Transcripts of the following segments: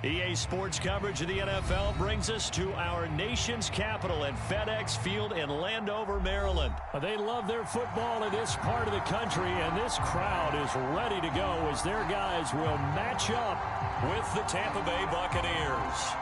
EA Sports coverage of the NFL brings us to our nation's capital at FedEx Field in Landover, Maryland. They love their football in this part of the country, and this crowd is ready to go as their guys will match up with the Tampa Bay Buccaneers.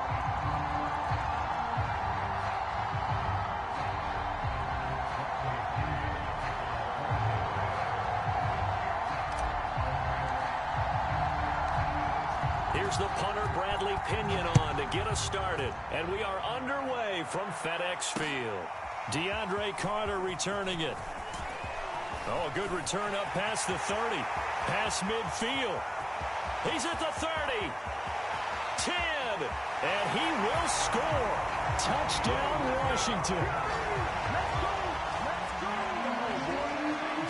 Here's the punter, Bradley Pinion, on to get us started. And we are underway from FedEx Field. DeAndre Carter returning it. Oh, a good return up past the 30. Past midfield. He's at the 30. 10. And he will score. Touchdown, Washington.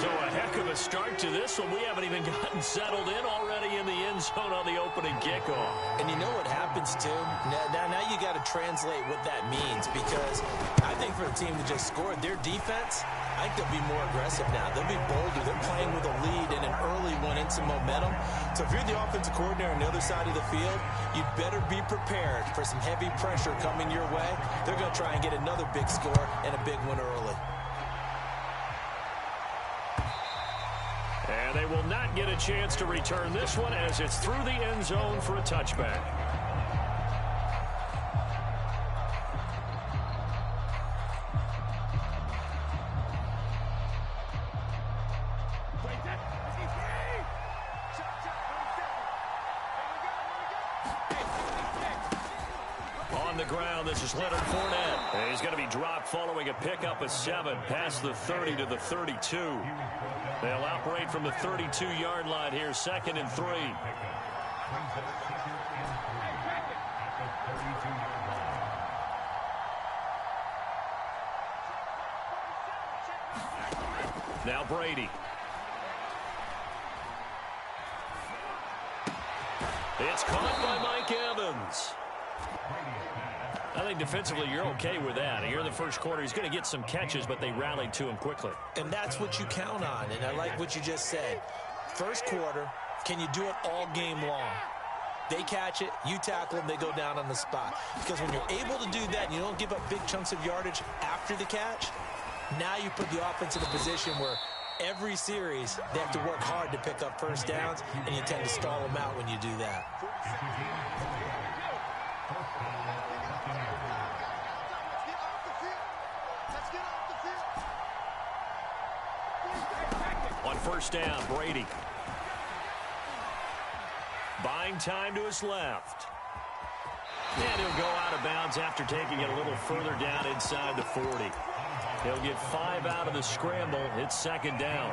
So a heck of a start to this one. We haven't even gotten settled in already in the end zone on the opening kickoff. And you know what happens, too? Now you got to translate what that means, because I think for the team that just scored, their defense, I think they'll be more aggressive now. They'll be bolder. They're playing with a lead and an early one and some momentum. So if you're the offensive coordinator on the other side of the field, you better be prepared for some heavy pressure coming your way. They're going to try and get another big score and a big one early. And they will not get a chance to return this one as it's through the end zone for a touchback. On the ground, this is Leonard Fournette. And he's going to be dropped following a pickup of 7 past the 30 to the 32. They'll operate from the 32-yard line here, 2nd and 3. Now Brady. It's caught by Mike Evans. I think defensively you're okay with that. Here in the first quarter, he's going to get some catches, but they rallied to him quickly. And that's what you count on, and I like what you just said. First quarter, can you do it all game long? They catch it, you tackle them, they go down on the spot. Because when you're able to do that and you don't give up big chunks of yardage after the catch, now you put the offense in a position where every series they have to work hard to pick up first downs, and you tend to stall them out when you do that. On first down, Brady. Buying time to his left. And he'll go out of bounds after taking it a little further down inside the 40. He'll get 5 out of the scramble. It's 2nd down.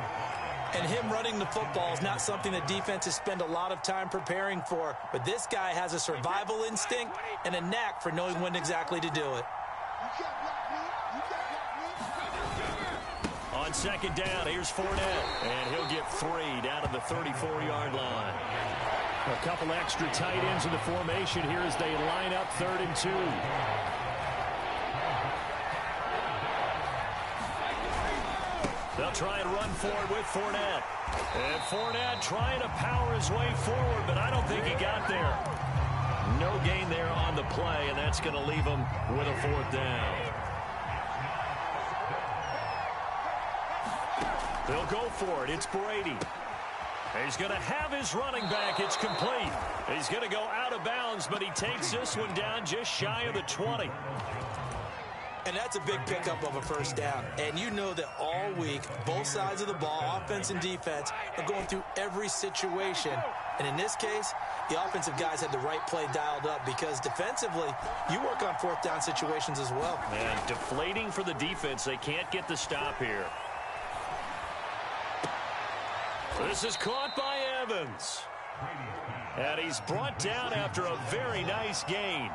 And him running the football is not something that defenses spend a lot of time preparing for. But this guy has a survival instinct and a knack for knowing when exactly to do it. On 2nd down, here's Fournette. And he'll get 3 down to the 34-yard line. A couple extra tight ends in the formation here as they line up 3rd and 2. They'll try and run forward with Fournette. And Fournette trying to power his way forward, but I don't think he got there. No gain there on the play, and that's going to leave him with a 4th down. They'll go for it. It's Brady. He's going to have his running back. It's complete. He's going to go out of bounds, but he takes this one down just shy of the 20. And that's a big pickup of a first down. And you know that all week, both sides of the ball, offense and defense, are going through every situation. And in this case, the offensive guys had the right play dialed up, because defensively, you work on 4th down situations as well. And deflating for the defense. They can't get the stop here. This is caught by Evans. And he's brought down after a very nice gain.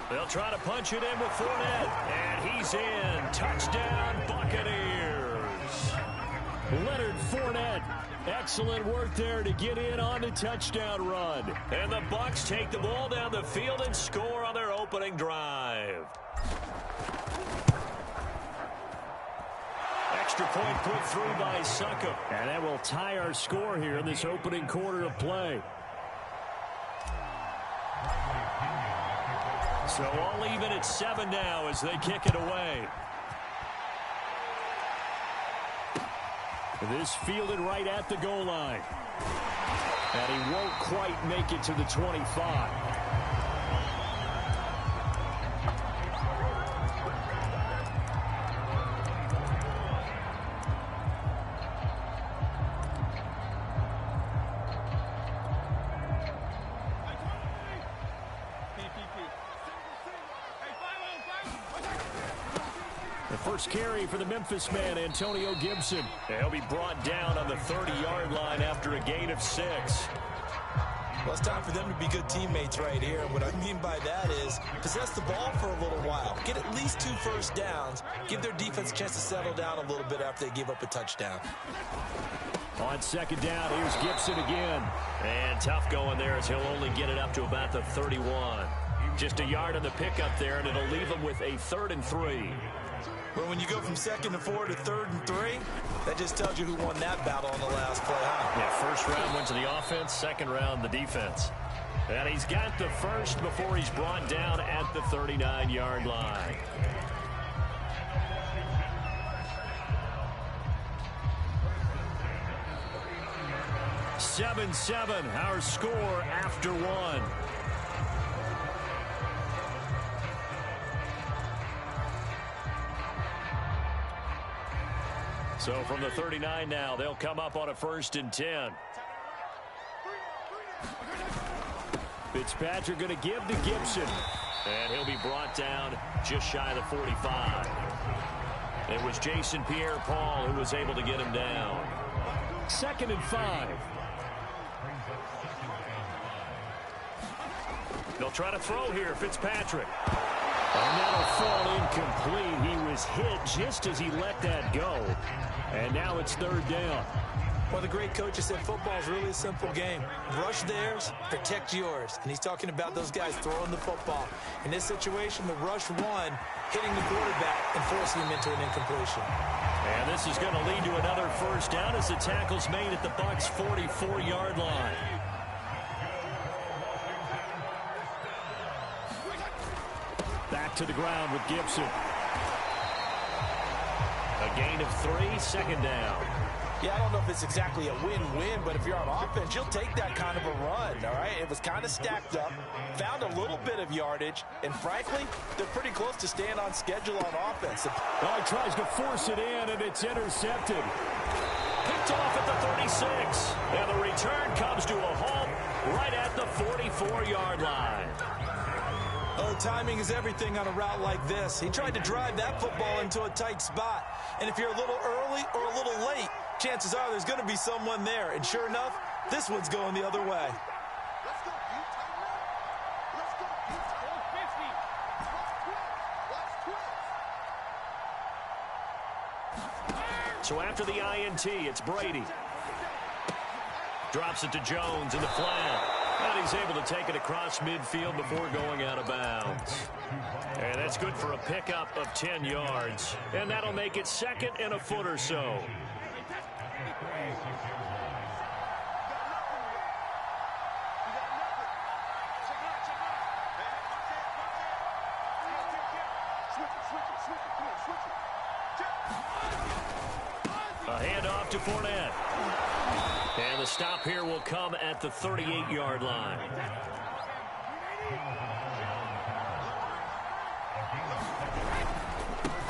They'll try to punch it in with Fournette. And he's in. Touchdown, Buccaneers. Leonard Fournette. Excellent work there to get in on the touchdown run. And the Bucs take the ball down the field and score on their opening drive. extra point put through by Suckup. And that will tie our score here in this opening quarter of play. So all even at 7 now as they kick it away. This fielded right at the goal line. And he won't quite make it to the 25. First carry for the Memphis man, Antonio Gibson. He'll be brought down on the 30-yard line after a gain of 6. Well, it's time for them to be good teammates right here. And what I mean by that is possess the ball for a little while. Get at least 2 first downs. Give their defense a chance to settle down a little bit after they give up a touchdown. On second down, here's Gibson again. And tough going there as he'll only get it up to about the 31. Just a yard on the pickup there, and it'll leave him with a 3rd and 3. Well, when you go from 2nd and 4 to 3rd and 3, that just tells you who won that battle on the last play, huh? Yeah, first round went to the offense, second round the defense. And he's got the first before he's brought down at the 39-yard line. Seven, our score after 1. So from the 39 now, they'll come up on a 1st and 10. Fitzpatrick going to give to Gibson. And he'll be brought down just shy of the 45. It was Jason Pierre-Paul who was able to get him down. 2nd and 5. They'll try to throw here, Fitzpatrick. And that'll fall incomplete. He was hit just as he let that go. And now it's 3rd down. Well, the great coach has said football is really a simple game. Rush theirs, protect yours. And he's talking about those guys throwing the football. In this situation, the rush one, hitting the quarterback and forcing him into an incompletion. And this is going to lead to another 1st down as the tackle's made at the Bucs' 44-yard line. Back to the ground with Gibson. A gain of 3, 2nd down. Yeah, I don't know if it's exactly a win-win, but if you're on offense, you'll take that kind of a run, all right? It was kind of stacked up, found a little bit of yardage, and frankly, they're pretty close to staying on schedule on offense. Oh, he tries to force it in, and it's intercepted. Picked off at the 36, and the return comes to a halt right at the 44-yard line. Oh, timing is everything on a route like this. He tried to drive that football into a tight spot. And if you're a little early or a little late, chances are there's going to be someone there. And sure enough, this one's going the other way. So after the INT, it's Brady. Drops it to Jones in the flat. And he's able to take it across midfield before going out of bounds. And that's good for a pickup of 10 yards. And that'll make it 2nd and a foot or so. A handoff to Fournette. And the stop here will come at the 38-yard line.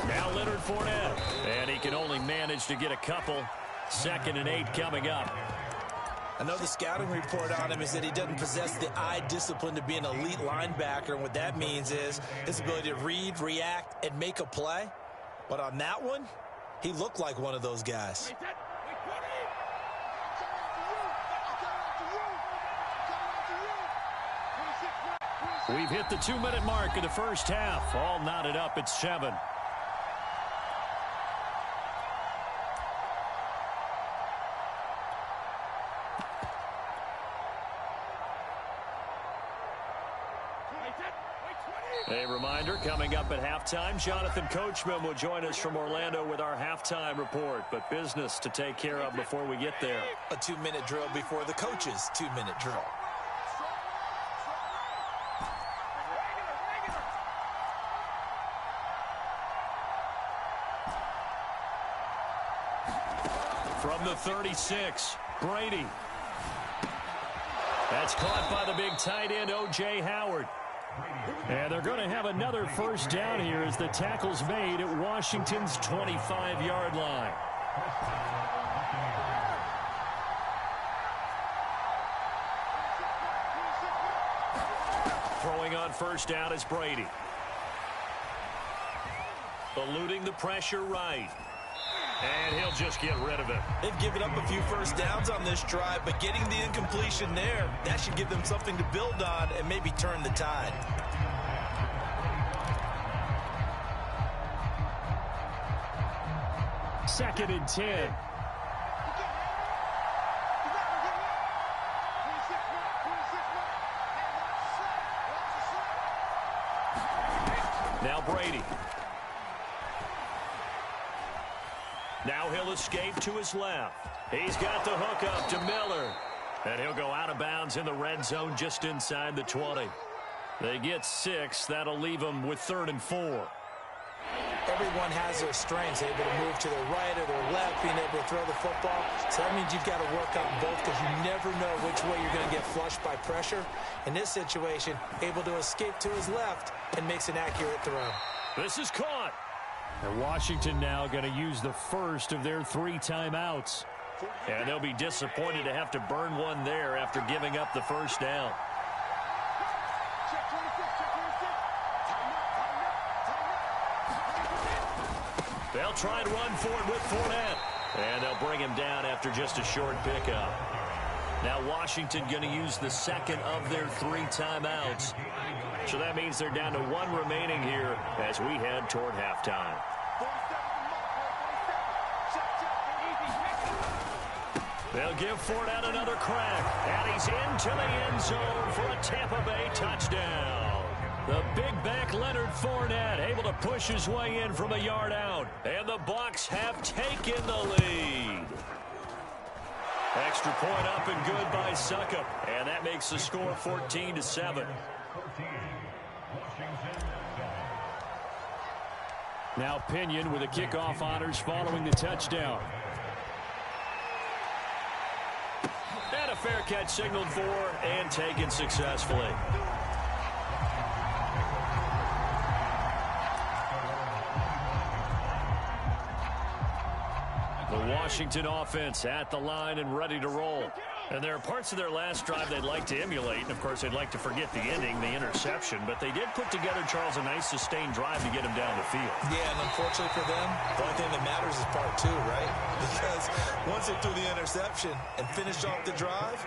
Now Leonard Fournette. And he can only manage to get a couple. 2nd and 8 coming up. I know the scouting report on him is that he doesn't possess the eye discipline to be an elite linebacker. And what that means is his ability to read, react, and make a play. But on that one, he looked like one of those guys. We've hit the 2-minute mark of the first half. All knotted up at 7. A reminder, coming up at halftime, Jonathan Coachman will join us from Orlando with our halftime report. But business to take care of before we get there. A 2-minute drill before the coach's 2-minute drill. From the 36, Brady. That's caught by the big tight end, O.J. Howard. And they're going to have another first down here as the tackle's made at Washington's 25-yard line. Throwing on first down is Brady. Eluding the pressure right. And he'll just get rid of it. They've given up a few first downs on this drive, but getting the incompletion there, that should give them something to build on and maybe turn the tide. Second and 10. Now Brady. Now he'll escape to his left. He's got the hook up to Miller. And he'll go out of bounds in the red zone just inside the 20. They get 6. That'll leave them with 3rd and 4. Everyone has their strengths, able to move to their right or their left, being able to throw the football. So that means you've got to work on both because you never know which way you're going to get flushed by pressure. In this situation, able to escape to his left and makes an accurate throw. This is caught. And Washington now going to use the first of their 3 timeouts. And they'll be disappointed to have to burn one there after giving up the first down. They'll try and run for it with Fournette. And they'll bring him down after just a short pickup. Now Washington going to use the second of their 3 timeouts. So that means they're down to 1 remaining here as we head toward halftime. They'll give Fournette another crack. And he's into the end zone for a Tampa Bay touchdown. The big back Leonard Fournette able to push his way in from a yard out. And the Bucs have taken the lead. Extra point up and good by Succop. And that makes the score 14-7. Now Pinion with the kickoff honors following the touchdown. And a fair catch signaled for and taken successfully. The Washington offense at the line and ready to roll. And there are parts of their last drive they'd like to emulate. And, of course, they'd like to forget the ending, the interception. But they did put together, Charles, a nice sustained drive to get him down the field. Yeah, and unfortunately for them, the only thing that matters is part 2, right? Because once they threw the interception and finished off the drive,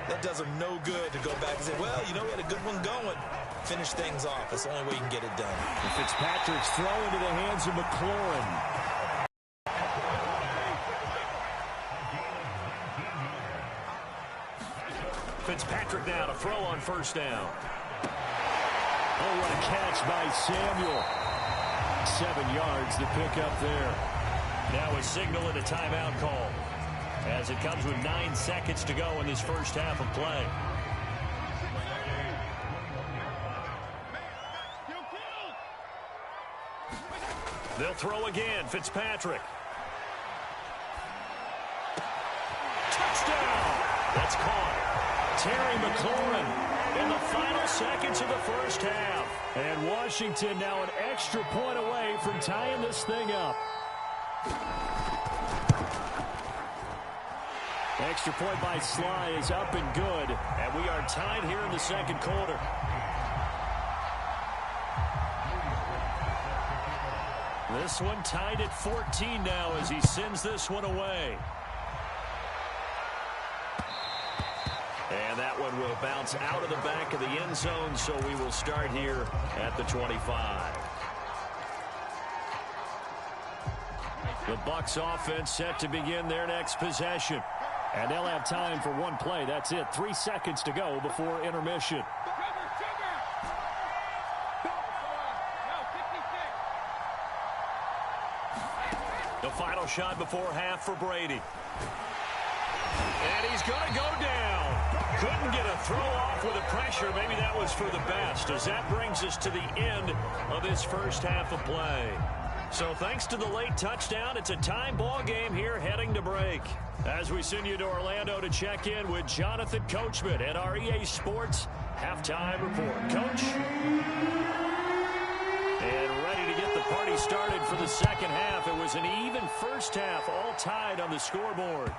that does them no good to go back and say, well, you know, we had a good one going. Finish things off. That's the only way you can get it done. And Fitzpatrick's throw into the hands of McLaurin. Fitzpatrick now to throw on first down. Oh, what a catch by Samuel. 7 yards to pick up there. Now a signal and a timeout call as it comes with 9 seconds to go in this first half of play. They'll throw again. Fitzpatrick. Touchdown. That's caught. Terry McLaurin in the final seconds of the first half. And Washington now an extra point away from tying this thing up. Extra point by Sly is up and good. And we are tied here in the second quarter. This one tied at 14 now as he sends this one away. And that one will bounce out of the back of the end zone, so we will start here at the 25. The Bucs offense set to begin their next possession. And they'll have time for one play. That's it. 3 seconds to go before intermission. The final shot before half for Brady. And he's going to go down. Couldn't get a throw off with the pressure. Maybe that was for the best, as that brings us to the end of this first half of play. So thanks to the late touchdown, it's a tie ball game here heading to break. As we send you to Orlando to check in with Jonathan Coachman at our EA Sports Halftime Report. Coach? And ready to get the party started for the second half. It was an even first half, all tied on the scoreboard.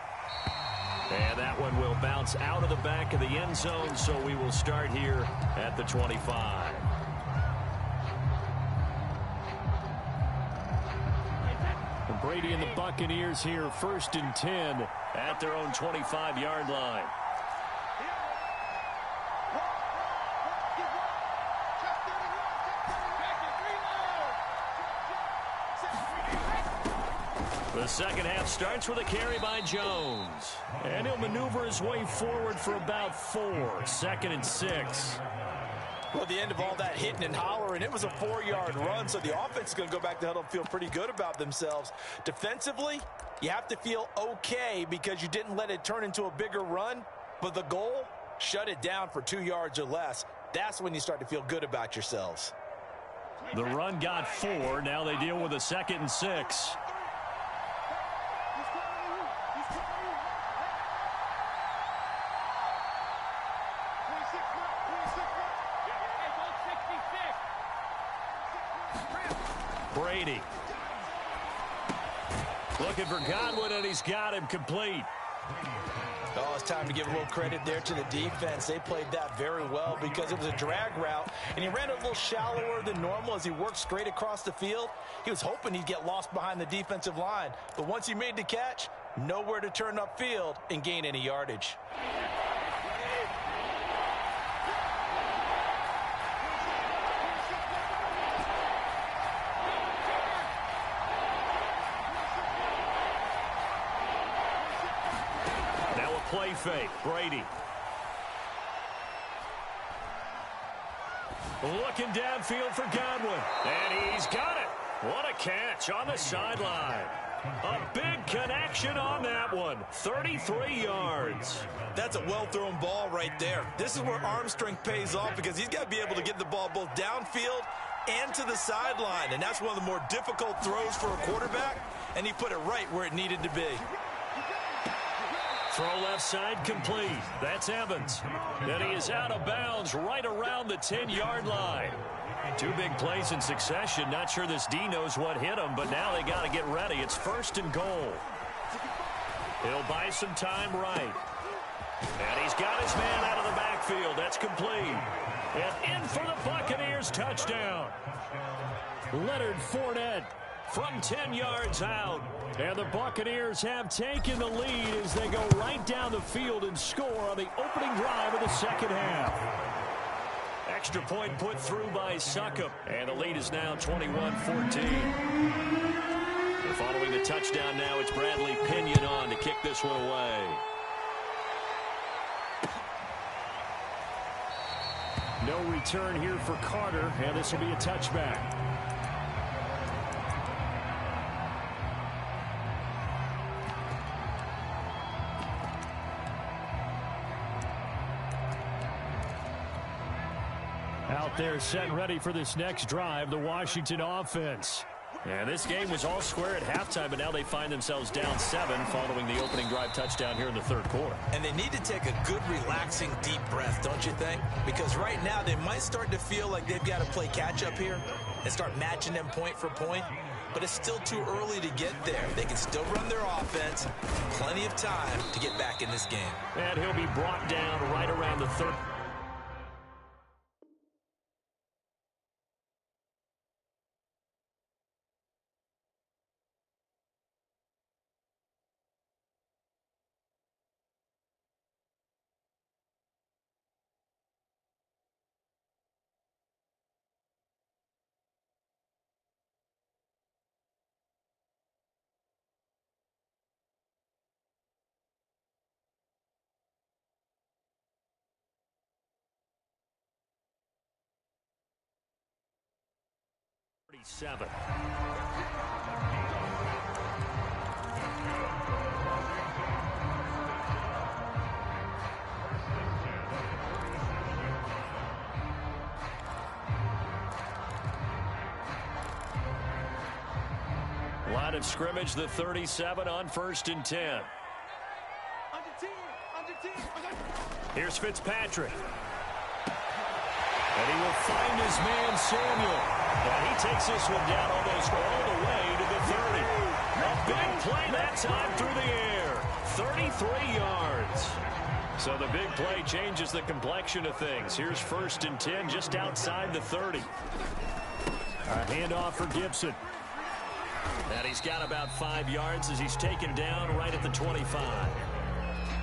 And that one will bounce out of the back of the end zone, so we will start here at the 25. And Brady and the Buccaneers here, 1st and 10 at their own 25-yard line. The second half starts with a carry by Jones. And he'll maneuver his way forward for about 4. 2nd and 6. Well, at the end of all that hitting and hollering, it was a 4-yard run, so the offense is going to go back to huddle and feel pretty good about themselves. Defensively, you have to feel okay because you didn't let it turn into a bigger run, but the goal, shut it down for 2 yards or less. That's when you start to feel good about yourselves. The run got 4. Now they deal with a 2nd and 6. Brady. Looking for Godwin, and he's got him complete. Oh, it's time to give a little credit there to the defense. They played that very well because it was a drag route, and he ran a little shallower than normal as he worked straight across the field. He was hoping he'd get lost behind the defensive line, but once he made the catch, nowhere to turn upfield and gain any yardage. Play fake. Brady. Looking downfield for Godwin. And he's got it. What a catch on the sideline. A big connection on that one. 33 yards. That's a well-thrown ball right there. This is where arm strength pays off because he's got to be able to get the ball both downfield and to the sideline. And that's one of the more difficult throws for a quarterback. And he put it right where it needed to be. Throw left side complete. That's Evans. And he is out of bounds right around the 10-yard line. 2 big plays in succession. Not sure this D knows what hit him, but now they got to get ready. It's 1st and goal. He'll buy some time right. And he's got his man out of the backfield. That's complete. And in for the Buccaneers touchdown. Leonard Fournette from 10 yards out. And the Buccaneers have taken the lead as they go right down the field and score on the opening drive of the second half. Extra point put through by Succop. And the lead is now 21-14. Following the touchdown now, it's Bradley Pinion on to kick this one away. No return here for Carter, and this will be a touchback. Out there set and ready for this next drive, the Washington offense. And this game was all square at halftime, but now they find themselves down 7 following the opening drive touchdown here in the 3rd quarter. And they need to take a good, relaxing, deep breath, don't you think? Because right now they might start to feel like they've got to play catch-up here and start matching them point for point. But it's still too early to get there. They can still run their offense. Plenty of time to get back in this game. And he'll be brought down right around the 3rd. of scrimmage, the 37 on 1st and 10. Here's Fitzpatrick. And he will find his man, Samuel. And he takes this one down almost all the way to the 30. A big play that time through the air. 33 yards. So the big play changes the complexion of things. Here's 1st and 10 just outside the 30. A handoff for Gibson. And he's got about 5 yards as he's taken down right at the 25.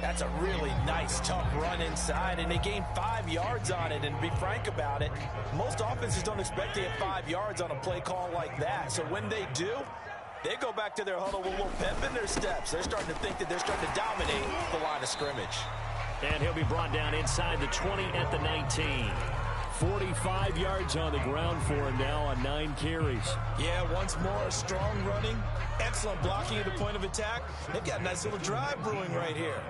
That's a really nice, tough run inside, and they gained 5 yards on it. And to be frank about it, most offenses don't expect to get 5 yards on a play call like that. So when they do, they go back to their huddle with a little pep in their steps. They're starting to think that they're starting to dominate the line of scrimmage. And he'll be brought down inside the 20 at the 19. 45 yards on the ground for him now on 9 carries. Yeah, once more, strong running, excellent blocking at the point of attack. They've got a nice little drive brewing right here.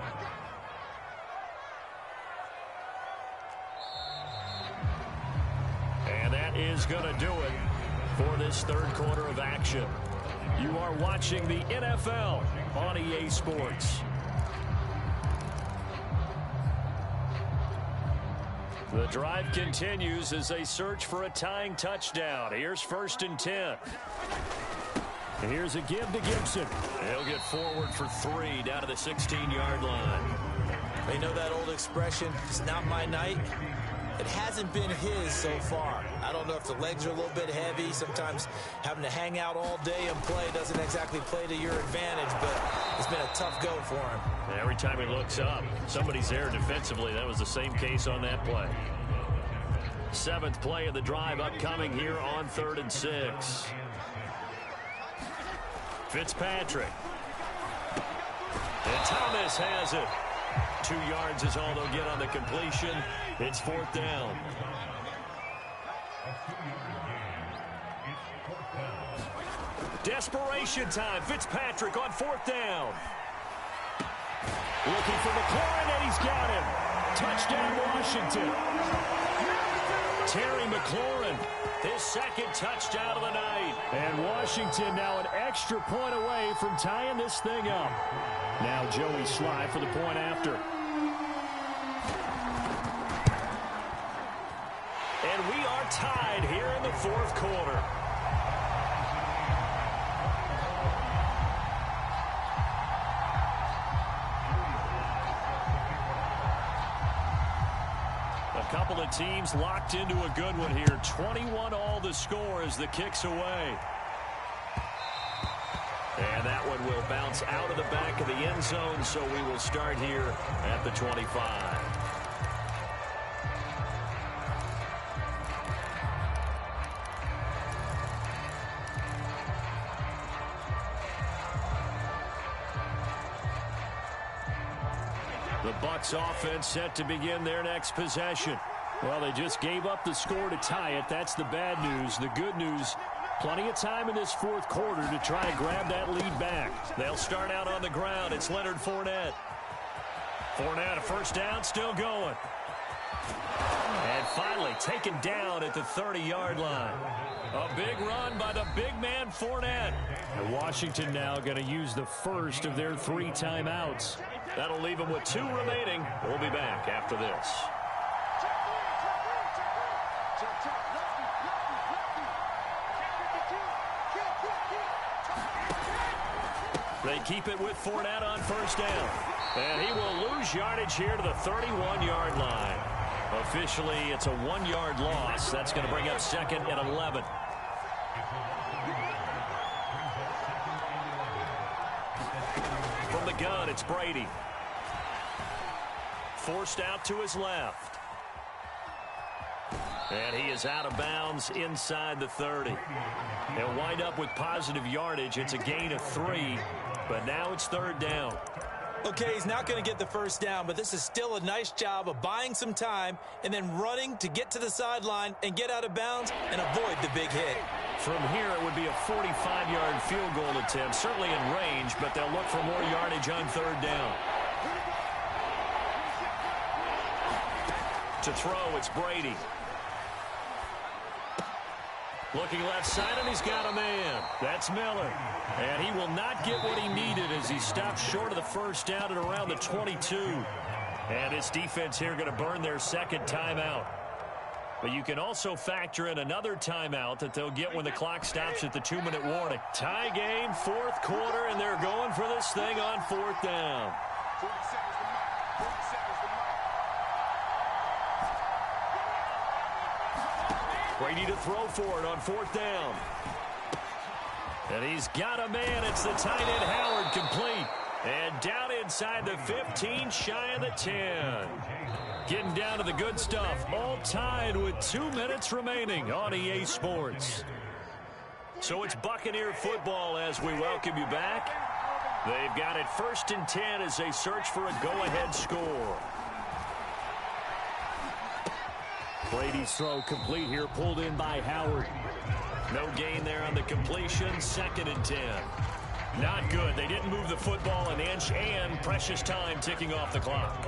And that is going to do it for this third quarter of action. You are watching the NFL on EA Sports. The drive continues as they search for a tying touchdown. Here's 1st and 10. Here's a give to Gibson. He'll get forward for 3 down to the 16-yard line. They know that old expression, it's not my night. It hasn't been his so far. I don't know if the legs are a little bit heavy. Sometimes having to hang out all day and play doesn't exactly play to your advantage, but it's been a tough go for him. And every time he looks up, somebody's there defensively. That was the same case on that play. 7th play of the drive upcoming here on 3rd and 6. Fitzpatrick. And Thomas has it. 2 yards is all they'll get on the completion. It's 4th down. Desperation time. Fitzpatrick on 4th down. Looking for McLaurin, and he's got him. Touchdown, Washington. Terry McLaurin, his 2nd touchdown of the night. And Washington now an extra point away from tying this thing up. Now Joey Sly for the point after. And we are tied here in the 4th quarter. A couple of teams locked into a good one here. 21 all the score as the kick's away. And that one will bounce out of the back of the end zone, so we will start here at the 25. The Bucs offense set to begin their next possession. Well, they just gave up the score to tie it. That's the bad news. The good news, plenty of time in this 4th quarter to try to grab that lead back. They'll start out on the ground. It's Leonard Fournette. Fournette, a 1st down, still going. And finally taken down at the 30-yard line. A big run by the big man Fournette. And Washington now going to use the first of their 3 timeouts. That'll leave them with 2 remaining. We'll be back after this. They keep it with Fournette on 1st down. And he will lose yardage here to the 31-yard line. Officially, it's a 1-yard loss. That's going to bring up 2nd and 11. From the gun, it's Brady. Forced out to his left. And he is out of bounds inside the 30. They'll wind up with positive yardage. It's a gain of 3, but now it's 3rd down. Okay, he's not going to get the 1st down, but this is still a nice job of buying some time and then running to get to the sideline and get out of bounds and avoid the big hit. From here, it would be a 45-yard field goal attempt, certainly in range, but they'll look for more yardage on 3rd down. To throw, it's Brady. Looking left side, and he's got a man. That's Miller. And he will not get what he needed as he stopped short of the first down at around the 22. And his defense here going to burn their second timeout. But you can also factor in another timeout that they'll get when the clock stops at the 2-minute warning. Tie game, fourth quarter, and they're going for this thing on fourth down. Brady to throw for it on fourth down. And he's got a man. It's the tight end Howard, complete. And down inside the 15, shy of the 10. Getting down to the good stuff. All tied with 2 minutes remaining on EA Sports. So it's Buccaneer football as we welcome you back. They've got it 1st and 10 as they search for a go-ahead score. Brady's throw complete here, pulled in by Howard. No gain there on the completion, 2nd and 10. Not good. They didn't move the football an inch, and precious time ticking off the clock.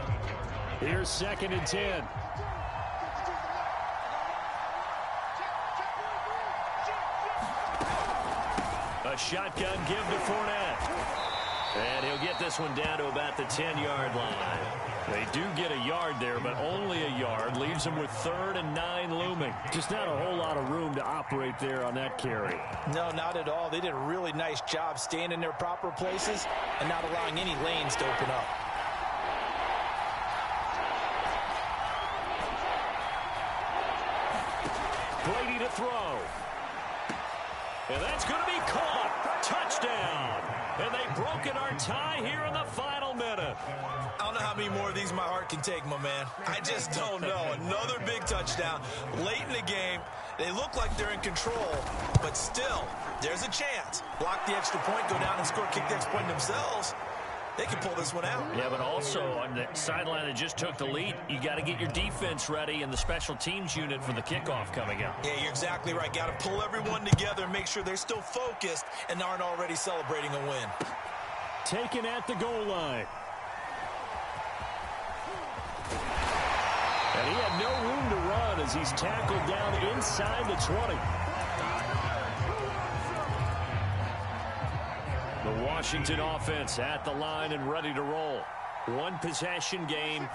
Here's 2nd and 10. A shotgun give to Fournette. And he'll get this one down to about the 10-yard line. They do get a yard there, but only a yard. Leaves them with 3rd and 9 looming. Just not a whole lot of room to operate there on that carry. No, not at all. They did a really nice job staying in their proper places and not allowing any lanes to open up. Brady to throw. And that's going to be caught. Touchdown. And they've broken our tie here in the final minute. I don't know how many more of these my heart can take, my man. I just don't know. Another big touchdown late in the game. They look like they're in control, but still, there's a chance. Block the extra point, go down and score, kick the extra point themselves. They can pull this one out. Yeah, but also on the sideline that just took the lead, you got to get your defense ready and the special teams unit for the kickoff coming up. Yeah, you're exactly right. Got to pull everyone together and make sure they're still focused and aren't already celebrating a win. Taken at the goal line. And he had no room to run as he's tackled down inside the 20. The Washington offense at the line and ready to roll. One possession game.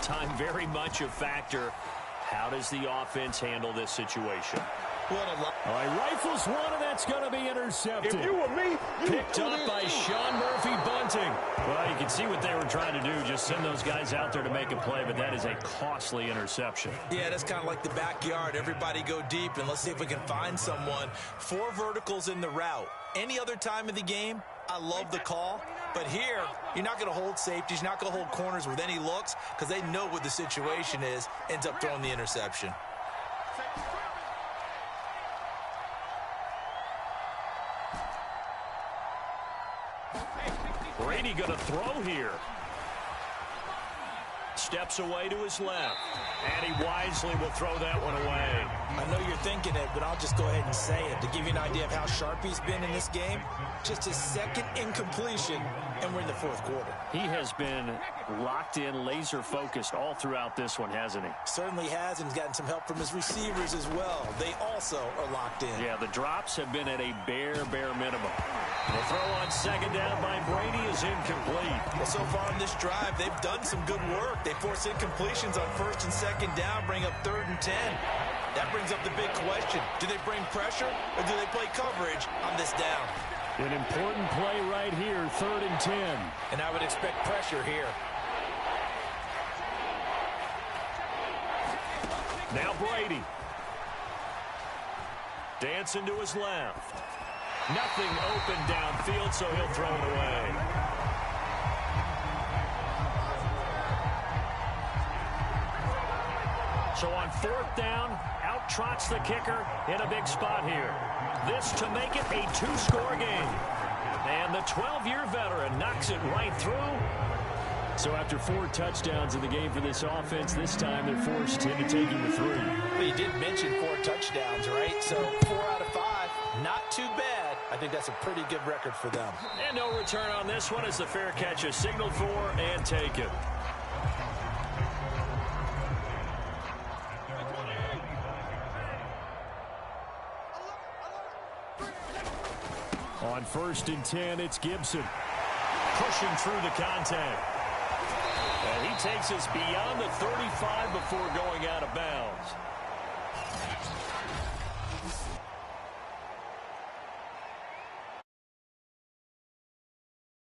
Time very much a factor. How does the offense handle this situation? What a lot. All right, rifles one, and that's going to be intercepted. If you were me, Picked up by Sean Murphy Bunting. Well, you can see what they were trying to do. Just send those guys out there to make a play, but that is a costly interception. Yeah, that's kind of like the backyard. Everybody go deep, and let's see if we can find someone. 4 verticals in the route. Any other time of the game, I love the call. But here, you're not going to hold safeties. You're not going to hold corners with any looks because they know what the situation is. Ends up throwing the interception. Brady going to throw here. Steps away to his left. And he wisely will throw that one away. I know you're thinking it, but I'll just go ahead and say it. To give you an idea of how sharp he's been in this game, just his 2nd incompletion, and we're in the 4th quarter. He has been locked in, laser-focused all throughout this one, hasn't he? Certainly has, and he's gotten some help from his receivers as well. They also are locked in. Yeah, the drops have been at a bare minimum. The throw on 2nd down by Brady is incomplete. Well, so far on this drive, they've done some good work. They force incompletions on 1st and 2nd down, bring up 3rd and 10. That brings up the big question. Do they bring pressure, or do they play coverage on this down? An important play right here, 3rd and 10. And I would expect pressure here. Now Brady. Dancing to his left. Nothing open downfield, so he'll throw it away. So on 4th down, out trots the kicker in a big spot here. This to make it a 2-score game. And the 12-year veteran knocks it right through. So after 4 touchdowns in the game for this offense, this time they're forced into taking the 3. Well, you did mention 4 touchdowns, right? So 4 out of 5, not too bad. I think that's a pretty good record for them. And no return on this one as the fair catch is signaled for and taken. first and 10, it's Gibson. Pushing through the contact. And he takes us beyond the 35 before going out of bounds.